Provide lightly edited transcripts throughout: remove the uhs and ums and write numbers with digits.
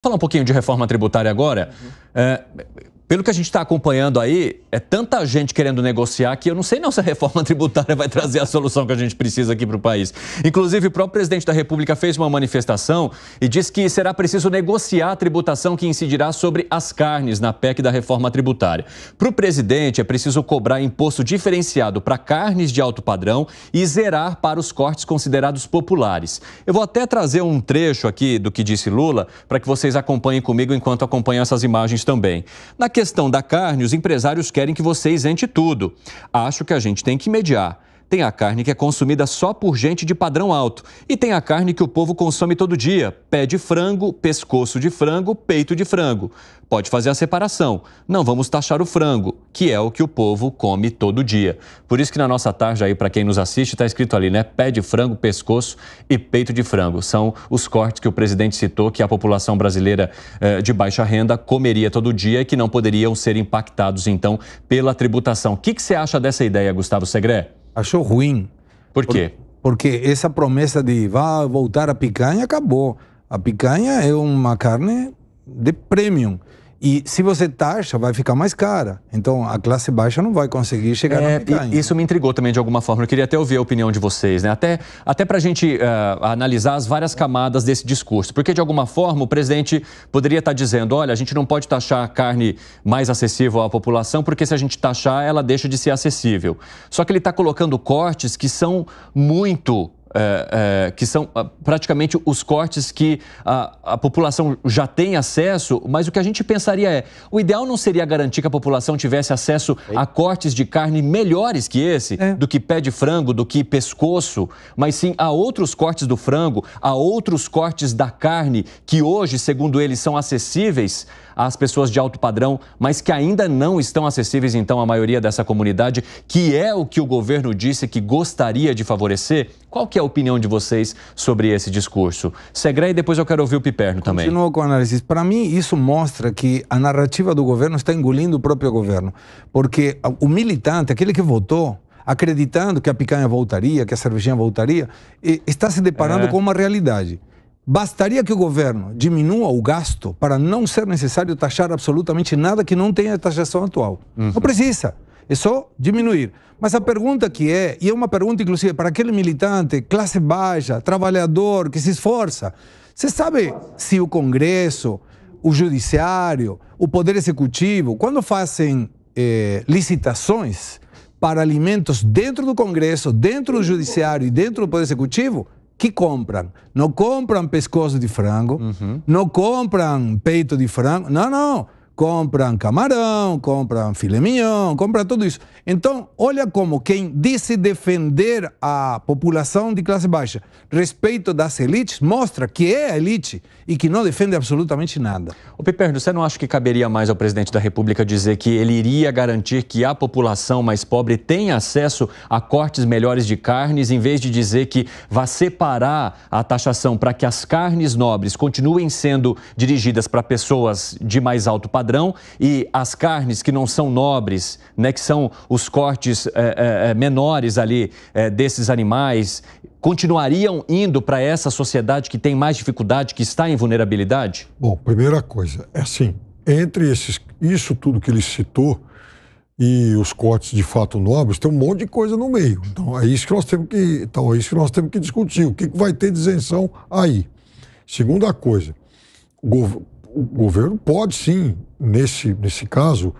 Falar um pouquinho de reforma tributária agora. Pelo que a gente está acompanhando aí, é tanta gente querendo negociar que eu não sei não se a reforma tributária vai trazer a solução que a gente precisa aqui para o país. Inclusive, o próprio presidente da República fez uma manifestação e disse que será preciso negociar a tributação que incidirá sobre as carnes na PEC da reforma tributária. Para o presidente, é preciso cobrar imposto diferenciado para carnes de alto padrão e zerar para os cortes considerados populares. Eu vou até trazer um trecho aqui do que disse Lula para que vocês acompanhem comigo enquanto acompanham essas imagens também. Na questão da carne, os empresários querem que você isente tudo. Acho que a gente tem que mediar. Tem a carne que é consumida só por gente de padrão alto. E tem a carne que o povo consome todo dia. Pé de frango, pescoço de frango, peito de frango. Pode fazer a separação. Não vamos taxar o frango, que é o que o povo come todo dia. Por isso que na nossa tarja aí, para quem nos assiste, está escrito ali, né? Pé de frango, pescoço e peito de frango. São os cortes que o presidente citou que a população brasileira de baixa renda comeria todo dia e que não poderiam ser impactados, então, pela tributação. O que você acha dessa ideia, Gustavo Segré? Achou ruim. Por quê? Porque essa promessa de vai voltar a picanha acabou. A picanha é uma carne de premium. E se você taxa, vai ficar mais cara. Então, a classe baixa não vai conseguir chegar na picanha. Isso me intrigou também de alguma forma. Eu queria até ouvir a opinião de vocês, né? Até para a gente analisar as várias camadas desse discurso. Porque, de alguma forma, o presidente poderia estar dizendo, olha, a gente não pode taxar a carne mais acessível à população, porque se a gente taxar, ela deixa de ser acessível. Só que ele está colocando cortes que são muito... que são praticamente os cortes que a população já tem acesso, mas o que a gente pensaria é, o ideal não seria garantir que a população tivesse acesso a cortes de carne melhores que esse, do que pé de frango, do que pescoço, mas sim a outros cortes do frango, a outros cortes da carne que hoje, segundo eles, são acessíveis às pessoas de alto padrão, mas que ainda não estão acessíveis, então, à maioria dessa comunidade, que é o que o governo disse que gostaria de favorecer? Qual que é a opinião de vocês sobre esse discurso? Segré, e depois eu quero ouvir o Piperno também. Continuo com a análise. Para mim, isso mostra que a narrativa do governo está engolindo o próprio governo. Porque o militante, aquele que votou, acreditando que a picanha voltaria, que a cervejinha voltaria, está se deparando com uma realidade. Bastaria que o governo diminua o gasto para não ser necessário taxar absolutamente nada que não tenha a taxação atual. Não precisa, é só diminuir. Mas a pergunta que e é uma pergunta inclusive para aquele militante, classe baixa, trabalhador, que se esforça. Você sabe se o Congresso, o Judiciário, o Poder Executivo, quando fazem licitações para alimentos dentro do Congresso, dentro do Judiciário e dentro do Poder Executivo, que compram? Não compram pescoço de frango, não compram peito de frango, não. Compram camarão, compram filé mignon, compram tudo isso. Então, olha como quem disse defender a população de classe baixa, respeito das elites, mostra que é a elite e que não defende absolutamente nada. Ô Piperno, você não acha que caberia mais ao presidente da República dizer que ele iria garantir que a população mais pobre tenha acesso a cortes melhores de carnes, em vez de dizer que vai separar a taxação para que as carnes nobres continuem sendo dirigidas para pessoas de mais alto padrão e as carnes que não são nobres, né, que são os cortes menores ali desses animais, continuariam indo para essa sociedade que tem mais dificuldade, que está em vulnerabilidade? Bom, primeira coisa, é assim, entre isso tudo que ele citou e os cortes de fato nobres, tem um monte de coisa no meio. Então é isso que nós temos que, discutir. O que vai ter de isenção aí? Segunda coisa, o governo pode sim, nesse caso,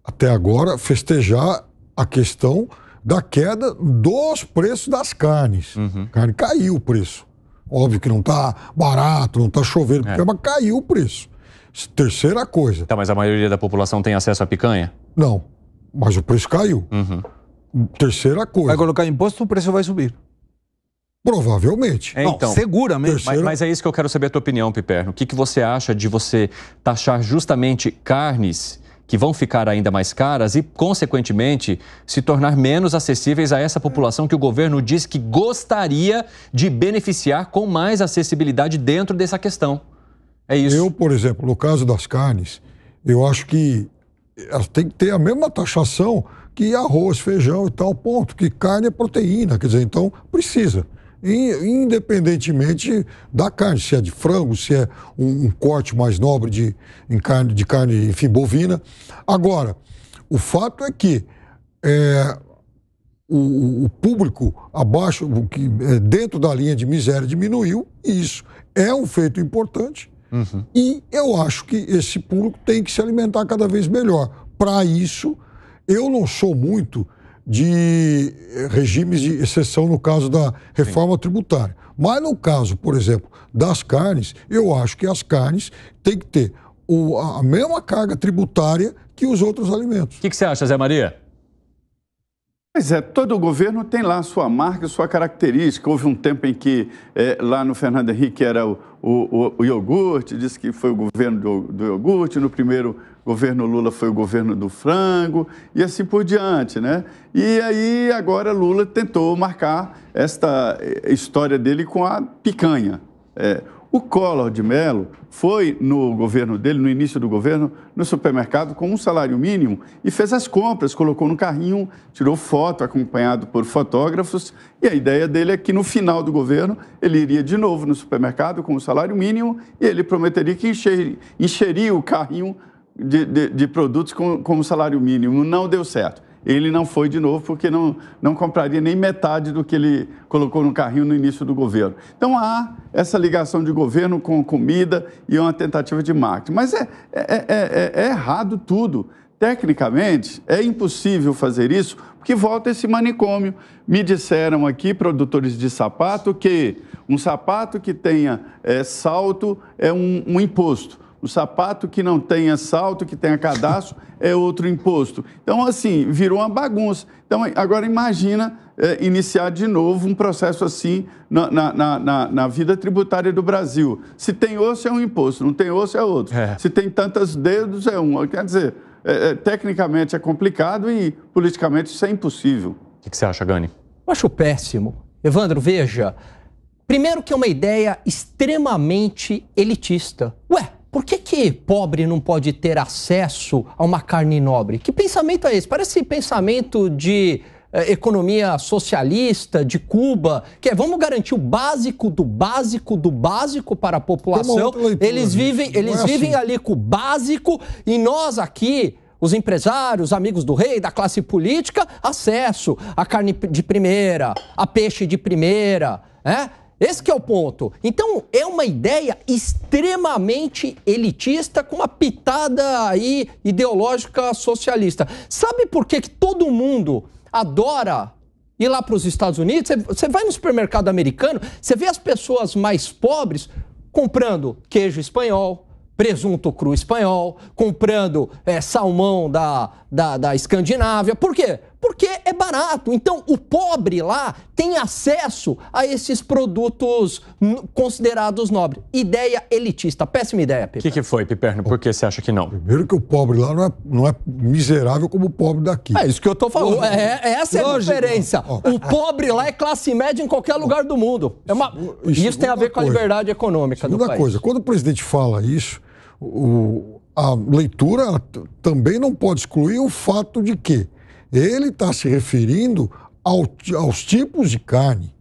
até agora, festejar a questão da queda dos preços das carnes. A carne caiu o preço. Óbvio que não está barato, não está chovendo, mas caiu o preço. Terceira coisa. Tá, mas a maioria da população tem acesso à picanha? Não, mas o preço caiu. Terceira coisa. Vai colocar imposto, o preço vai subir. Provavelmente. Então, não, seguramente. Mas é isso que eu quero saber a tua opinião, Piperno. O que você acha de você taxar justamente carnes que vão ficar ainda mais caras e, consequentemente, se tornar menos acessíveis a essa população que o governo diz que gostaria de beneficiar com mais acessibilidade dentro dessa questão? É isso. Eu, por exemplo, no caso das carnes, eu acho que elas têm que ter a mesma taxação que arroz, feijão e tal, ponto. Que carne é proteína, quer dizer, então precisa. independentemente da carne, se é de frango, se é um corte mais nobre de carne, enfim, bovina. Agora, o fato é que o público abaixo, dentro da linha de miséria diminuiu, e isso é um feito importante. E eu acho que esse público tem que se alimentar cada vez melhor. Para isso, eu não sou muito de regimes de exceção no caso da reforma tributária. Mas no caso, por exemplo, das carnes, eu acho que as carnes têm que ter a mesma carga tributária que os outros alimentos. O que você acha, Zé Maria? Pois é, todo governo tem lá a sua marca, a sua característica. Houve um tempo em que lá no Fernando Henrique era o iogurte, disse que foi o governo do iogurte, no primeiro governo Lula foi o governo do frango e assim por diante, né? E aí agora Lula tentou marcar esta história dele com a picanha. O Collor de Mello foi no governo dele, no início do governo, no supermercado com um salário mínimo e fez as compras, colocou no carrinho, tirou foto, acompanhado por fotógrafos, e a ideia dele é que no final do governo ele iria de novo no supermercado com o salário mínimo e ele prometeria que encheria o carrinho de produtos com o salário mínimo. Não deu certo. Ele não foi de novo porque não compraria nem metade do que ele colocou no carrinho no início do governo. Então há essa ligação de governo com comida e uma tentativa de marketing. Mas é errado tudo. Tecnicamente, é impossível fazer isso porque volta esse manicômio. Me disseram aqui, produtores de sapato, que um sapato que tenha salto é um imposto. O sapato que não tenha salto, que tenha cadastro, é outro imposto. Então, assim, virou uma bagunça. Então, agora imagina iniciar de novo um processo assim na vida tributária do Brasil. Se tem osso, é um imposto. Não tem osso, é outro. Se tem tantos dedos, é um. Quer dizer, tecnicamente é complicado e politicamente isso é impossível. O que você acha, Gani? Eu acho péssimo. Evandro, veja. Primeiro que é uma ideia extremamente elitista. Por que pobre não pode ter acesso a uma carne nobre? Que pensamento é esse? Parece pensamento de economia socialista, de Cuba, que é vamos garantir o básico do básico do básico para a população. Eles vivem ali com o básico e nós aqui, os empresários, amigos do rei, da classe política, acesso a carne de primeira, a peixe de primeira, né? Esse que é o ponto. Então, é uma ideia extremamente elitista com uma pitada aí ideológica socialista. Sabe por que todo mundo adora ir lá para os Estados Unidos? Você vai no supermercado americano, você vê as pessoas mais pobres comprando queijo espanhol, presunto cru espanhol, comprando salmão da Escandinávia. Por quê? Porque é barato. Então, o pobre lá tem acesso a esses produtos considerados nobres. Ideia elitista. Péssima ideia, Piperno. O que foi, Piperno? Por que você acha que não? Primeiro que o pobre lá não é miserável como o pobre daqui. É isso que eu tô falando. Essa é a diferença. O pobre lá é classe média em qualquer lugar do mundo. Isso tem a ver com a liberdade econômica do país. Segunda coisa, quando o presidente fala isso, a leitura também não pode excluir o fato de que ele está se referindo aos tipos de carne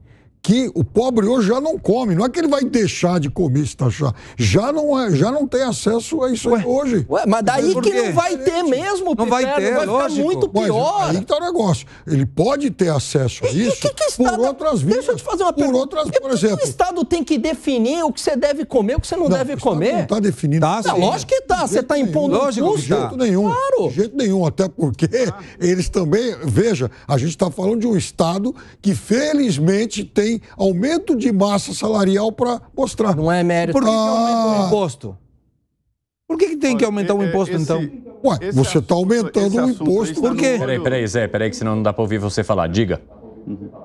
que o pobre hoje já não come. Não é que ele vai deixar de comer se taxar. Já não tem acesso a isso aí hoje. Mas daí que não vai ter mesmo, não vai ter, vai lógico. ficar muito pior. Mas aí que tá o negócio. Ele pode ter acesso a isso por outras vias. Deixa eu te fazer uma pergunta. Por exemplo, o Estado tem que definir o que você deve comer, o que você não deve comer? Não está definindo. Lógico que está. Você está impondo um custo. De jeito nenhum. Claro. De jeito nenhum. Até porque eles também... Veja, a gente está falando de um Estado que felizmente tem aumento de massa salarial para mostrar. Não é mérito. Por que aumenta o imposto? Por que tem que aumentar o imposto, então? Você está aumentando o imposto. Por quê? Peraí, Zé, que senão não dá para ouvir você falar. Diga.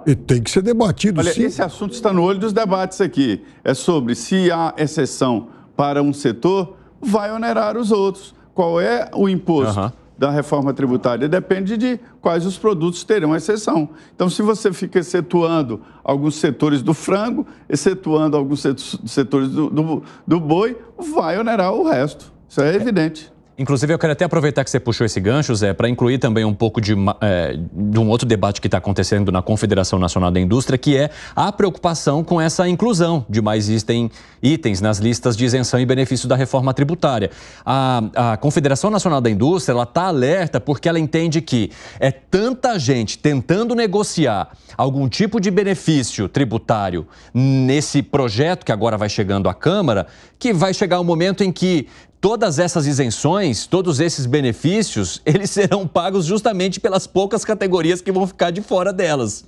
E tem que ser debatido, Olha, sim. esse assunto está no olho dos debates aqui. É sobre se há exceção para um setor, vai onerar os outros. Qual é o imposto da reforma tributária? Depende de quais os produtos terão exceção. Então, se você fica excetuando alguns setores do frango, excetuando alguns setores do boi, vai onerar o resto. Isso é evidente. Inclusive, eu quero até aproveitar que você puxou esse gancho, Zé, para incluir também um pouco de um outro debate que está acontecendo na Confederação Nacional da Indústria, que é a preocupação com essa inclusão de mais itens nas listas de isenção e benefício da reforma tributária. A Confederação Nacional da Indústria, ela está alerta porque ela entende que é tanta gente tentando negociar algum tipo de benefício tributário nesse projeto que agora vai chegando à Câmara, que vai chegar um momento em que todas essas isenções, todos esses benefícios, eles serão pagos justamente pelas poucas categorias que vão ficar de fora delas.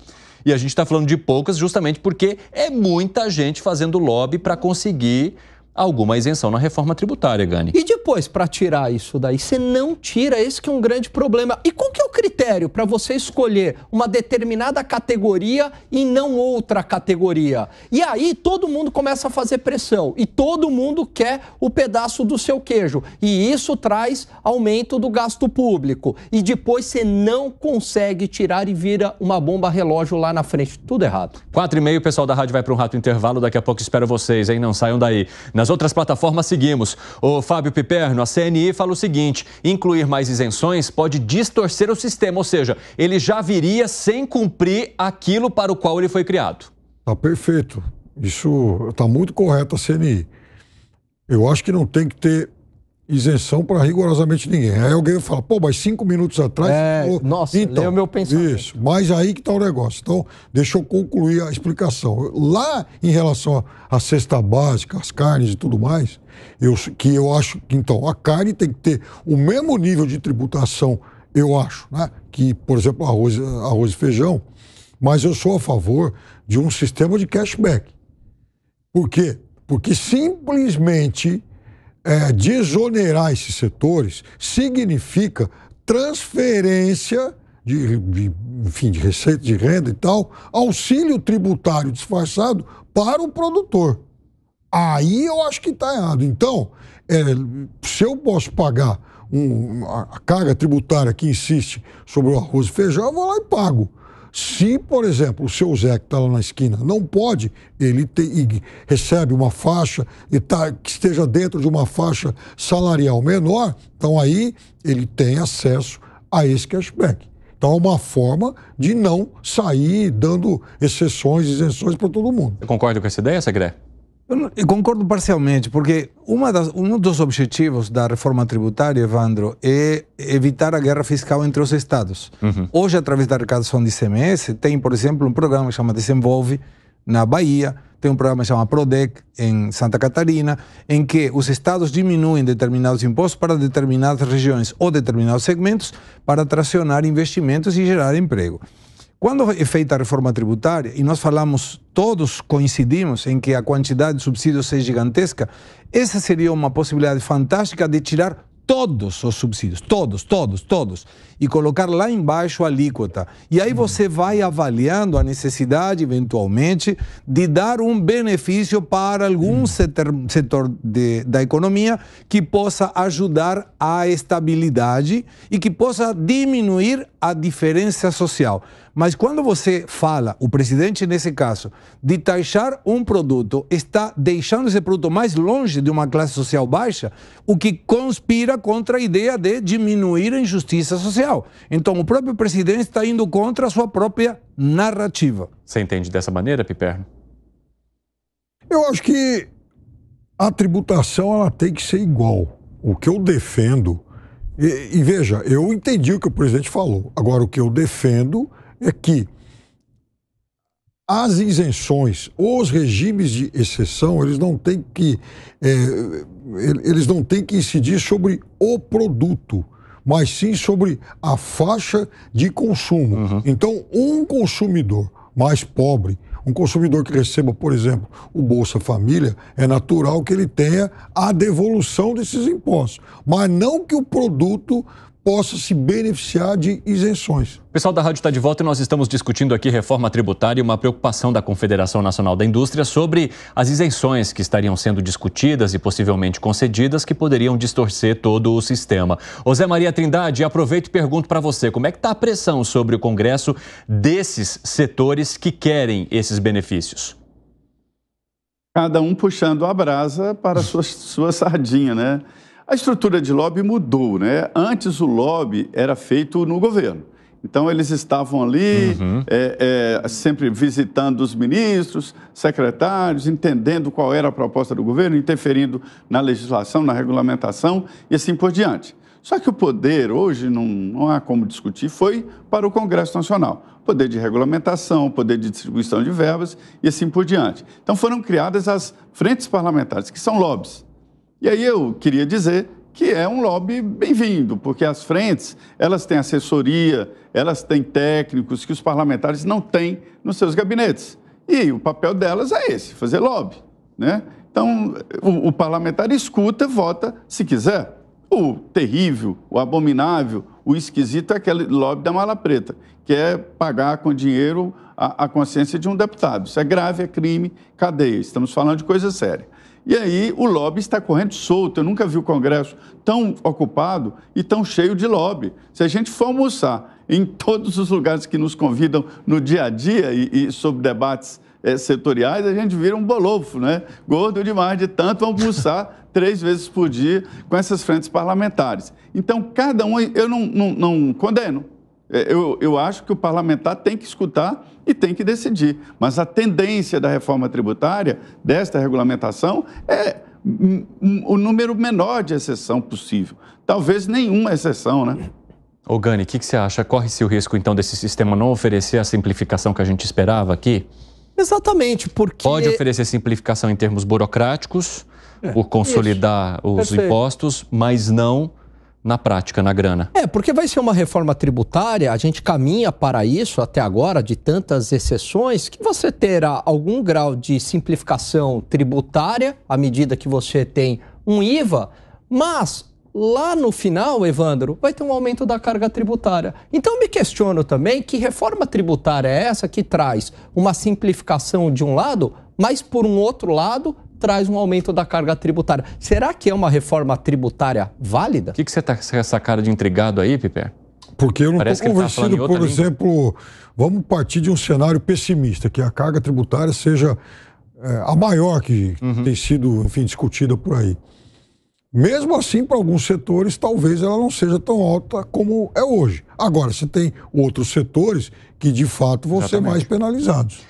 E a gente está falando de poucas justamente porque é muita gente fazendo lobby para conseguir alguma isenção na reforma tributária, Gani. E depois, para tirar isso daí, você não tira, esse que é um grande problema. E qual que é o critério para você escolher uma determinada categoria e não outra categoria? E aí todo mundo começa a fazer pressão e todo mundo quer o pedaço do seu queijo. E isso traz aumento do gasto público. E depois você não consegue tirar e vira uma bomba relógio lá na frente. Tudo errado. 4h30, o pessoal da rádio vai para um rápido intervalo. Daqui a pouco espero vocês, hein? Não saiam daí. Nas outras plataformas seguimos. O Fábio Piperno, a CNI, fala o seguinte: incluir mais isenções pode distorcer o sistema, ou seja, ele já viria sem cumprir aquilo para o qual ele foi criado. Tá perfeito. Isso está muito correto a CNI. Eu acho que não tem que ter isenção para rigorosamente ninguém. Aí alguém fala, pô, mas 5 minutos atrás... Nossa, então, lê o meu pensamento. Isso, mas aí que está o negócio. Então, deixa eu concluir a explicação. Lá, em relação à cesta básica, as carnes e tudo mais, eu acho que, então, a carne tem que ter o mesmo nível de tributação, eu acho, né? Que, por exemplo, arroz e feijão, mas eu sou a favor de um sistema de cashback. Por quê? Porque simplesmente... desonerar esses setores significa transferência de receita de renda e tal, auxílio tributário disfarçado para o produtor. Aí eu acho que está errado. Então, se eu posso pagar a carga tributária que insiste sobre o arroz e feijão, eu vou lá e pago. Se, por exemplo, o seu Zé que está lá na esquina não pode, ele recebe uma faixa que esteja dentro de uma faixa salarial menor, então aí ele tem acesso a esse cashback. Então é uma forma de não sair dando exceções, isenções para todo mundo. Você concorda com essa ideia, Segré? Eu concordo parcialmente, porque um dos objetivos da reforma tributária, Evandro, é evitar a guerra fiscal entre os estados. Hoje, através da arrecadação de ICMS, tem, por exemplo, um programa que chama Desenvolve, na Bahia, tem um programa que chama PRODEC, em Santa Catarina, em que os estados diminuem determinados impostos para determinadas regiões ou determinados segmentos para tracionar investimentos e gerar emprego. Quando é feita a reforma tributária, e nós falamos, todos coincidimos em que a quantidade de subsídios é gigantesca, essa seria uma possibilidade fantástica de tirar todos os subsídios, todos, e colocar lá embaixo a alíquota. E aí você vai avaliando a necessidade, eventualmente, de dar um benefício para algum setor da economia que possa ajudar a estabilidade e que possa diminuir a diferença social. Mas quando você fala, o presidente nesse caso, de taxar um produto, está deixando esse produto mais longe de uma classe social baixa, o que conspira contra a ideia de diminuir a injustiça social. Então o próprio presidente está indo contra a sua própria narrativa. Você entende dessa maneira, Piperno? Eu acho que a tributação ela tem que ser igual. O que eu defendo, e veja, eu entendi o que o presidente falou. Agora, o que eu defendo é que as isenções, os regimes de exceção, eles não têm que incidir sobre o produto, mas sim sobre a faixa de consumo. Então, um consumidor mais pobre, um consumidor que receba, por exemplo, o Bolsa Família, é natural que ele tenha a devolução desses impostos, mas não que o produto possa se beneficiar de isenções. O pessoal da rádio está de volta e nós estamos discutindo aqui reforma tributária e uma preocupação da Confederação Nacional da Indústria sobre as isenções que estariam sendo discutidas e possivelmente concedidas que poderiam distorcer todo o sistema. Ô Zé Maria Trindade, aproveito e pergunto para você, como é que está a pressão sobre o Congresso desses setores que querem esses benefícios? Cada um puxando a brasa para a sua sardinha, né? A estrutura de lobby mudou, né? Antes o lobby era feito no governo. Então, eles estavam ali, sempre visitando os ministros, secretários, entendendo qual era a proposta do governo, interferindo na legislação, na regulamentação e assim por diante. Só que o poder, hoje, não há como discutir, foi para o Congresso Nacional. Poder de regulamentação, poder de distribuição de verbas e assim por diante. Então, foram criadas as frentes parlamentares, que são lobbies. E aí eu queria dizer que é um lobby bem-vindo, porque as frentes, elas têm assessoria, elas têm técnicos que os parlamentares não têm nos seus gabinetes. E o papel delas é esse, fazer lobby, né? Então, o parlamentar escuta, vota se quiser. O terrível, o abominável, o esquisito é aquele lobby da mala preta, que é pagar com dinheiro a consciência de um deputado. Isso é grave, é crime, cadeia. Estamos falando de coisa séria. E aí o lobby está correndo solto. Eu nunca vi o Congresso tão ocupado e tão cheio de lobby. Se a gente for almoçar em todos os lugares que nos convidam no dia a dia e sobre debates setoriais, a gente vira um bolofo, né? Gordo demais de tanto almoçar 3 vezes por dia com essas frentes parlamentares. Então, cada um, eu não condeno. Eu acho que o parlamentar tem que escutar e tem que decidir. Mas a tendência da reforma tributária, desta regulamentação, é o número menor de exceção possível. Talvez nenhuma exceção, né? Ô Gani, o que você acha? Corre-se o risco, então, desse sistema não oferecer a simplificação que a gente esperava aqui? Exatamente, porque... Pode oferecer simplificação em termos burocráticos, por consolidar os impostos, mas não na prática, na grana. Porque vai ser uma reforma tributária, a gente caminha para isso até agora, de tantas exceções, que você terá algum grau de simplificação tributária, à medida que você tem um IVA, mas lá no final, Evandro, vai ter um aumento da carga tributária. Então eu me questiono também que reforma tributária é essa que traz uma simplificação de um lado, mas por um outro lado traz um aumento da carga tributária. Será que é uma reforma tributária válida? O que você está com essa cara de intrigado aí, Piper? Porque eu não estou convencido, por exemplo, vamos partir de um cenário pessimista, que a carga tributária seja a maior que tem sido, enfim, discutida por aí. Mesmo assim, para alguns setores, talvez ela não seja tão alta como é hoje. Agora, você tem outros setores que, de fato, vão ser mais penalizados.